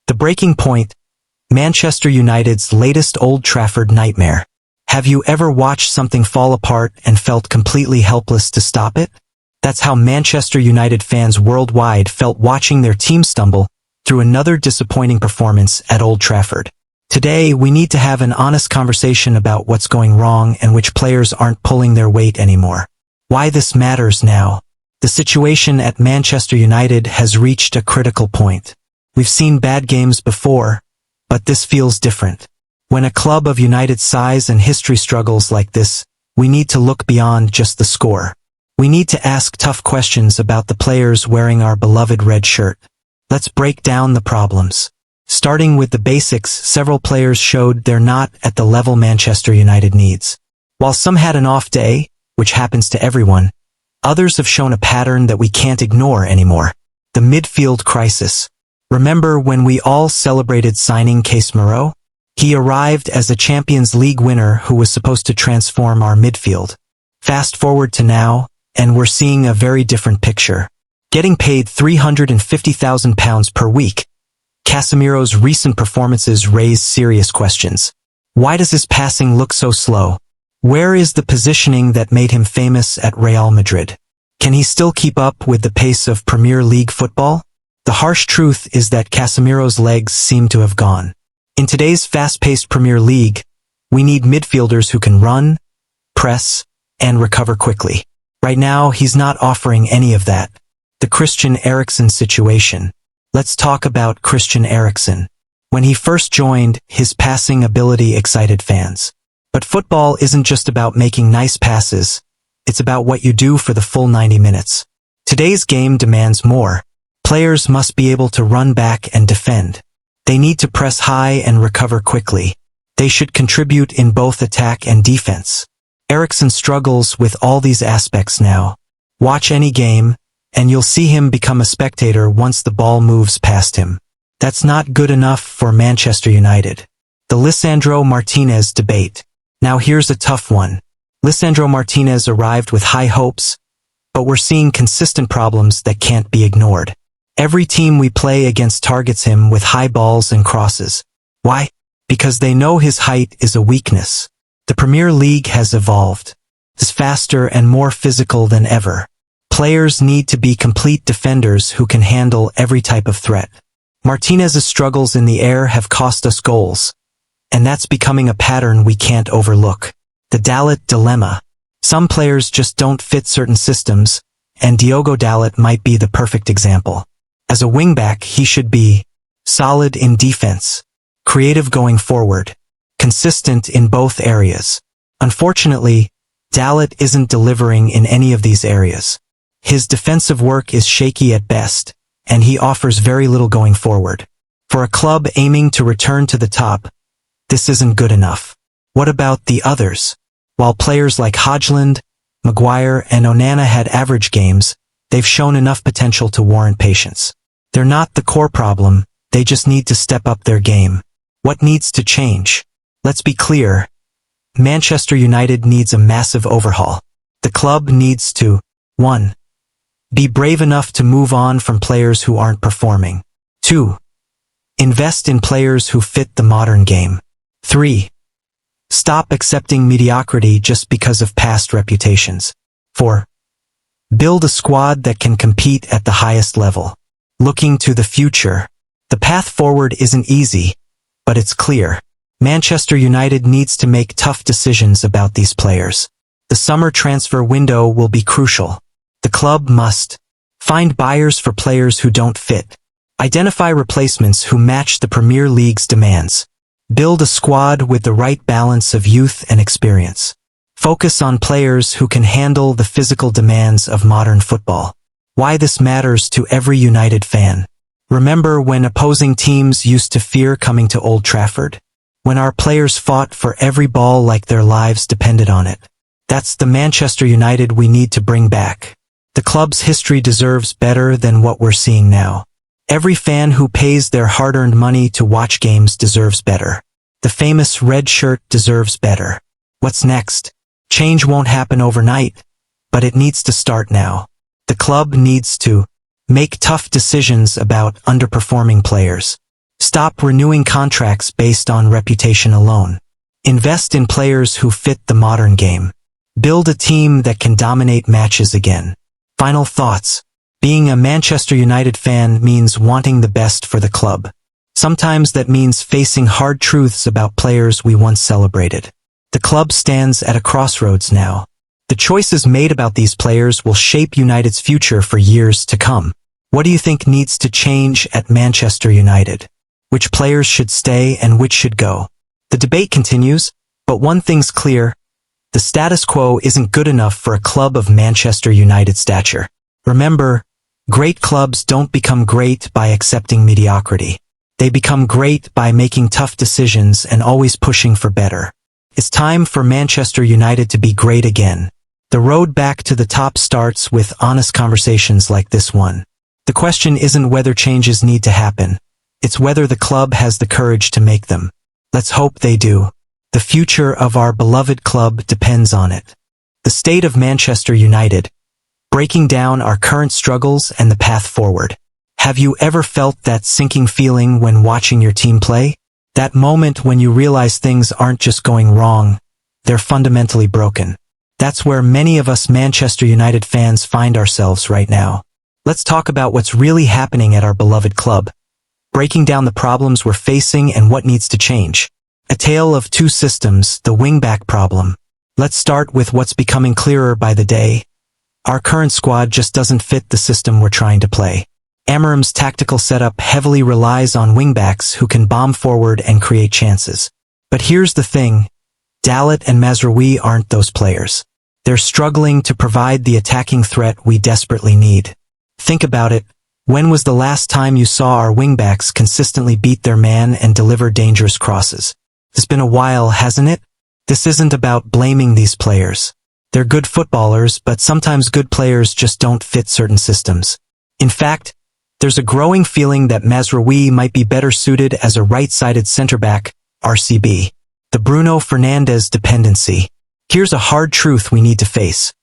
The breaking point: Manchester United's latest Old Trafford nightmare. Have you ever watched something fall apart and felt completely helpless to stop it? That's how Manchester United fans worldwide felt watching their team stumble through another disappointing performance at Old Trafford. Today, we need to have an honest conversation about what's going wrong and which players aren't pulling their weight anymore. Why this matters now. The situation at Manchester United has reached a critical point. We've seen bad games before, but this feels different. When a club of United's size and history struggles like this, we need to look beyond just the score. We need to ask tough questions about the players wearing our beloved red shirt. Let's break down the problems. Starting with the basics, several players showed they're not at the level Manchester United needs. While some had an off day, which happens to everyone, others have shown a pattern that we can't ignore anymore. The midfield crisis. Remember when we all celebrated signing Casemiro? He arrived as a Champions League winner who was supposed to transform our midfield. Fast forward to now, and we're seeing a very different picture. Getting paid £350,000 per week, Casemiro's recent performances raise serious questions. Why does his passing look so slow? Where is the positioning that made him famous at Real Madrid? Can he still keep up with the pace of Premier League football? The harsh truth is that Casemiro's legs seem to have gone. In today's fast-paced Premier League, we need midfielders who can run, press, and recover quickly. Right now, he's not offering any of that. The Christian Eriksen situation. Let's talk about Christian Eriksen. When he first joined, his passing ability excited fans. But football isn't just about making nice passes, it's about what you do for the full 90 minutes. Today's game demands more. Players must be able to run back and defend. They need to press high and recover quickly. They should contribute in both attack and defense. Eriksen struggles with all these aspects now. Watch any game, and you'll see him become a spectator once the ball moves past him. That's not good enough for Manchester United. The Lisandro Martinez debate. Now here's a tough one. Lisandro Martinez arrived with high hopes, but we're seeing consistent problems that can't be ignored. Every team we play against targets him with high balls and crosses. Why? Because they know his height is a weakness. The Premier League has evolved. It's faster and more physical than ever. Players need to be complete defenders who can handle every type of threat. Martinez's struggles in the air have cost us goals, and that's becoming a pattern we can't overlook. The Dalot dilemma. Some players just don't fit certain systems, and Diogo Dalot might be the perfect example. As a wingback, he should be solid in defense, creative going forward, consistent in both areas. Unfortunately, Dalot isn't delivering in any of these areas. His defensive work is shaky at best, and he offers very little going forward. For a club aiming to return to the top, this isn't good enough. What about the others? While players like Højlund, Maguire, and Onana had average games, they've shown enough potential to warrant patience. They're not the core problem, they just need to step up their game. What needs to change? Let's be clear. Manchester United needs a massive overhaul. The club needs to 1. Be brave enough to move on from players who aren't performing. 2. Invest in players who fit the modern game. 3. Stop accepting mediocrity just because of past reputations. 4. Build a squad that can compete at the highest level. Looking to the future. The path forward isn't easy, but it's clear. Manchester United needs to make tough decisions about these players. The summer transfer window will be crucial. The club must find buyers for players who don't fit. Identify replacements who match the Premier League's demands. Build a squad with the right balance of youth and experience. Focus on players who can handle the physical demands of modern football. Why this matters to every United fan. Remember when opposing teams used to fear coming to Old Trafford? When our players fought for every ball like their lives depended on it. That's the Manchester United we need to bring back. The club's history deserves better than what we're seeing now. Every fan who pays their hard-earned money to watch games deserves better. The famous red shirt deserves better. What's next? Change won't happen overnight, but it needs to start now. The club needs to make tough decisions about underperforming players. Stop renewing contracts based on reputation alone. Invest in players who fit the modern game. Build a team that can dominate matches again. Final thoughts. Being a Manchester United fan means wanting the best for the club. Sometimes that means facing hard truths about players we once celebrated. The club stands at a crossroads now. The choices made about these players will shape United's future for years to come. What do you think needs to change at Manchester United? Which players should stay and which should go? The debate continues, but one thing's clear. The status quo isn't good enough for a club of Manchester United stature. Remember, great clubs don't become great by accepting mediocrity. They become great by making tough decisions and always pushing for better. It's time for Manchester United to be great again. The road back to the top starts with honest conversations like this one. The question isn't whether changes need to happen. It's whether the club has the courage to make them. Let's hope they do. The future of our beloved club depends on it. The state of Manchester United. Breaking down our current struggles and the path forward. Have you ever felt that sinking feeling when watching your team play? That moment when you realize things aren't just going wrong, they're fundamentally broken. That's where many of us Manchester United fans find ourselves right now. Let's talk about what's really happening at our beloved club. Breaking down the problems we're facing and what needs to change. A tale of two systems, the wingback problem. Let's start with what's becoming clearer by the day. Our current squad just doesn't fit the system we're trying to play. Amorim's tactical setup heavily relies on wingbacks who can bomb forward and create chances. But here's the thing, Dalot and Mazraoui aren't those players. They're struggling to provide the attacking threat we desperately need. Think about it. When was the last time you saw our wingbacks consistently beat their man and deliver dangerous crosses? It's been a while, hasn't it? This isn't about blaming these players. They're good footballers, but sometimes good players just don't fit certain systems. In fact, there's a growing feeling that Mazraoui might be better suited as a right-sided centre-back, RCB. The Bruno Fernandes dependency. Here's a hard truth we need to face.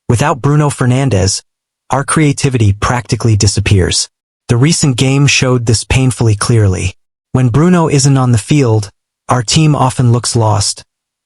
Without Bruno Fernandes, our creativity practically disappears. The recent game showed this painfully clearly. When Bruno isn't on the field, our team often looks lost,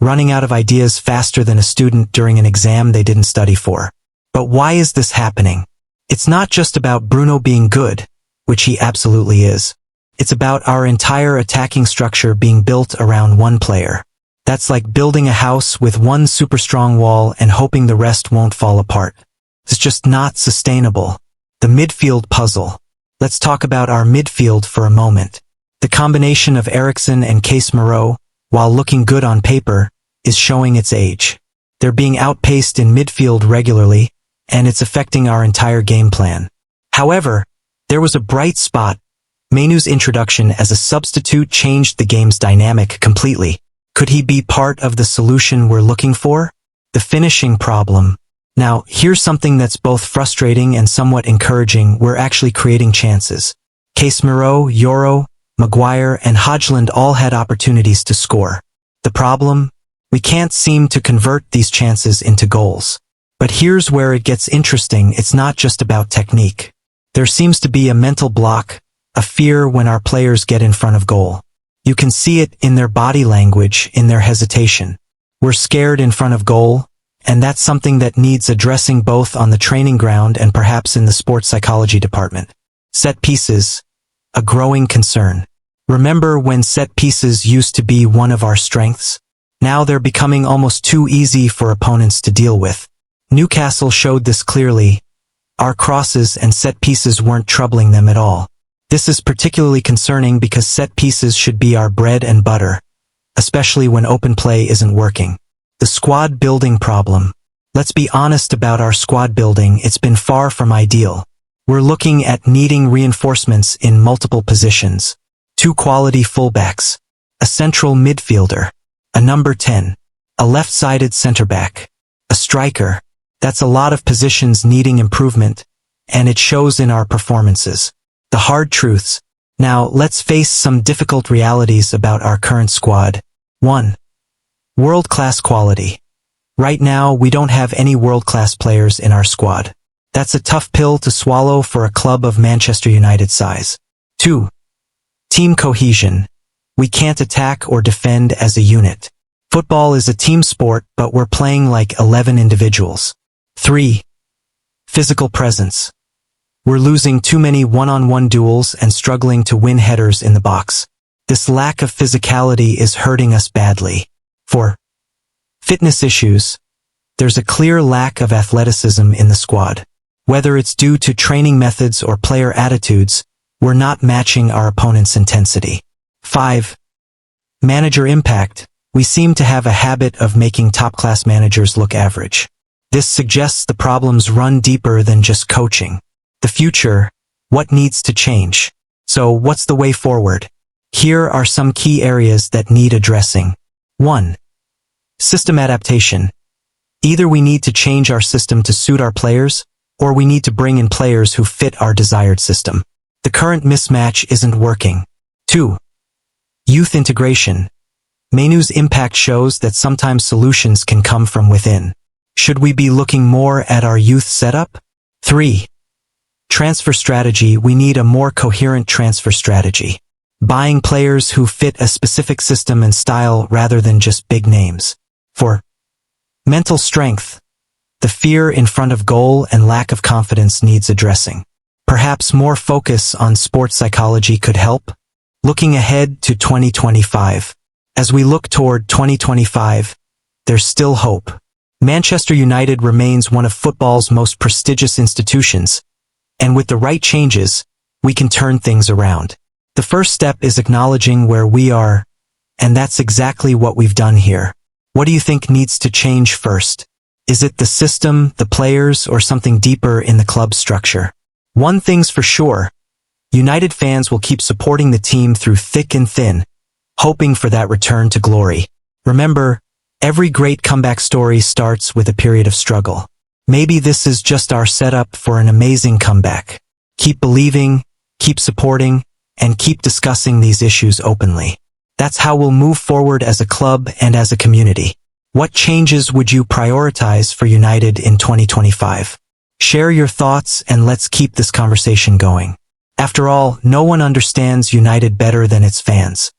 running out of ideas faster than a student during an exam they didn't study for. But why is this happening? It's not just about Bruno being good, which he absolutely is. It's about our entire attacking structure being built around one player. That's like building a house with one super strong wall and hoping the rest won't fall apart. It's just not sustainable. The midfield puzzle. Let's talk about our midfield for a moment. The combination of Eriksen and Casemiro, while looking good on paper, is showing its age. They're being outpaced in midfield regularly, and it's affecting our entire game plan. However, there was a bright spot. Mainoo's introduction as a substitute changed the game's dynamic completely. Could he be part of the solution we're looking for? The finishing problem. Now, here's something that's both frustrating and somewhat encouraging. We're actually creating chances. Casemiro, Yoro, Maguire, and Højlund all had opportunities to score. The problem? We can't seem to convert these chances into goals. But here's where it gets interesting. It's not just about technique. There seems to be a mental block, a fear when our players get in front of goal. You can see it in their body language, in their hesitation. We're scared in front of goal, and that's something that needs addressing both on the training ground and perhaps in the sports psychology department. Set pieces, a growing concern. Remember when set pieces used to be one of our strengths? Now they're becoming almost too easy for opponents to deal with. Newcastle showed this clearly. Our crosses and set pieces weren't troubling them at all. This is particularly concerning because set pieces should be our bread and butter, especially when open play isn't working. The squad building problem. Let's be honest about our squad building, it's been far from ideal. We're looking at needing reinforcements in multiple positions. 2 quality fullbacks, a central midfielder, a number 10, a left-sided centre-back, a striker. That's a lot of positions needing improvement, and it shows in our performances. The hard truths. Now, let's face some difficult realities about our current squad. 1. World-class quality. Right now, we don't have any world-class players in our squad. That's a tough pill to swallow for a club of Manchester United size. 2. Team cohesion. We can't attack or defend as a unit. Football is a team sport, but we're playing like 11 individuals. 3. Physical presence. We're losing too many one-on-one duels and struggling to win headers in the box. This lack of physicality is hurting us badly. 4. Fitness issues. There's a clear lack of athleticism in the squad. Whether it's due to training methods or player attitudes, we're not matching our opponent's intensity. 5. Manager impact. We seem to have a habit of making top-class managers look average. This suggests the problems run deeper than just coaching. The future, what needs to change? So what's the way forward? Here are some key areas that need addressing. 1. System adaptation. Either we need to change our system to suit our players, or we need to bring in players who fit our desired system. The current mismatch isn't working. 2. Youth integration. Mainu's impact shows that sometimes solutions can come from within. Should we be looking more at our youth setup? 3. Transfer strategy. We need a more coherent transfer strategy. Buying players who fit a specific system and style rather than just big names. 4. Mental strength. The fear in front of goal and lack of confidence needs addressing. Perhaps more focus on sports psychology could help. Looking ahead to 2025. As we look toward 2025, there's still hope. Manchester United remains one of football's most prestigious institutions, and with the right changes, we can turn things around. The first step is acknowledging where we are, and that's exactly what we've done here. What do you think needs to change first? Is it the system, the players, or something deeper in the club structure? One thing's for sure, United fans will keep supporting the team through thick and thin, hoping for that return to glory. Remember, every great comeback story starts with a period of struggle. Maybe this is just our setup for an amazing comeback. Keep believing, keep supporting, and keep discussing these issues openly. That's how we'll move forward as a club and as a community. What changes would you prioritize for United in 2025? Share your thoughts and let's keep this conversation going. After all, no one understands United better than its fans.